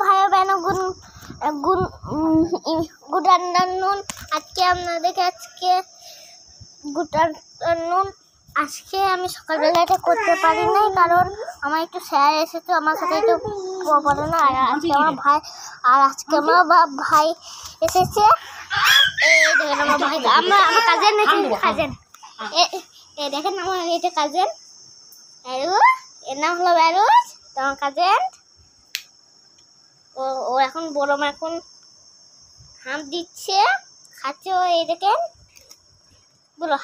ভাই বোন good afternoon. আজকে আপনাদেরকে গুড আফটারনুন। আজকে আমি সকালবেলা এটা করতে পারি নাই, কারণ আমার একটু স্যার এসেছে, আমার সাথে একটু পড়ানো। আর আজকে আমার ভাই এসেছে। এই দেখেন আমার ভাই, আমার কাজেন এই দেখেন আমার এটা কাজেন এর নাম হলো ব্যারুজ। তোমার কাজেন ও এখন বড় মা এখন হাম দিচ্ছে, খাচ্ছে। ও এই দেখেন, বলো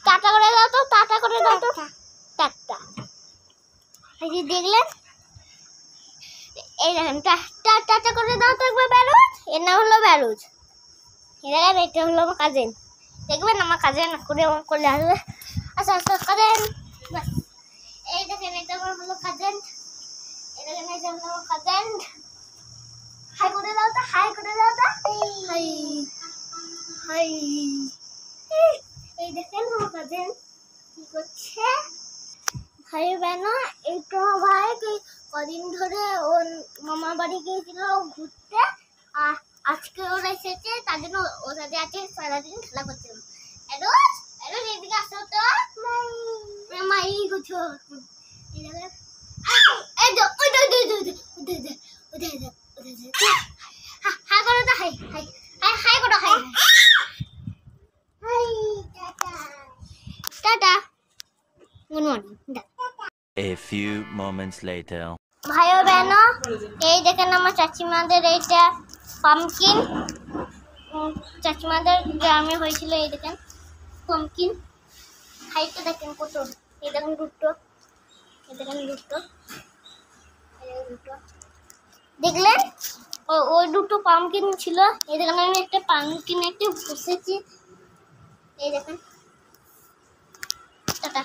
টাটা করে দাও তো, টাটা করে দাও তো, টাটা। এই যে দেখলেন, এই দেখেন টাটা করে দাও তো একবার ব্যারুজ। এর নাম হলো ব্যারুজ। দেখেন এটা হলো আমার কাজেন। দেখবেন আমার কাজেন করে করলে আসবে। আচ্ছা আচ্ছা কাজেন, এই দেখেন এটা আমার হলো কাজেন। এই দেখেন এটা হলো আমার কাজেন। হাই করে দাও তো, হাই করে দাও তো, হাই হাই। এই দেখেন আমার কাজেন কি করছে। ভাই বোন, একটু আমার ভাই কদিন ধরে ওর মামার বাড়ি গিয়েছিল ঘুরতে, আর আজকে ওরা এসেছে, তার জন্য ওর সাথে আজকে সারাদিন খেলা করছিল। এরোজ এরোজ এদিকে আসো তো, মা এই করছো। হাই করো তো, হাই হাই হাই হাই করো, high high tata, good morning. A few moments later. ভাই বোন, এই দেখেন আমার চাচিমাদের এইটা পামকিন, চাচিমাদের গ্রামে হয়েছিল। এই দেখেন পামকিন, হাইটটা দেখেন কত। এই দেখেন দুটো, এই দেখেন দুটো, দেখলেন ওই দুটো পামকিন ছিল। এই দেখেন আমি একটা পামকিন একটা বসেছি। এই দেখেন টাটা।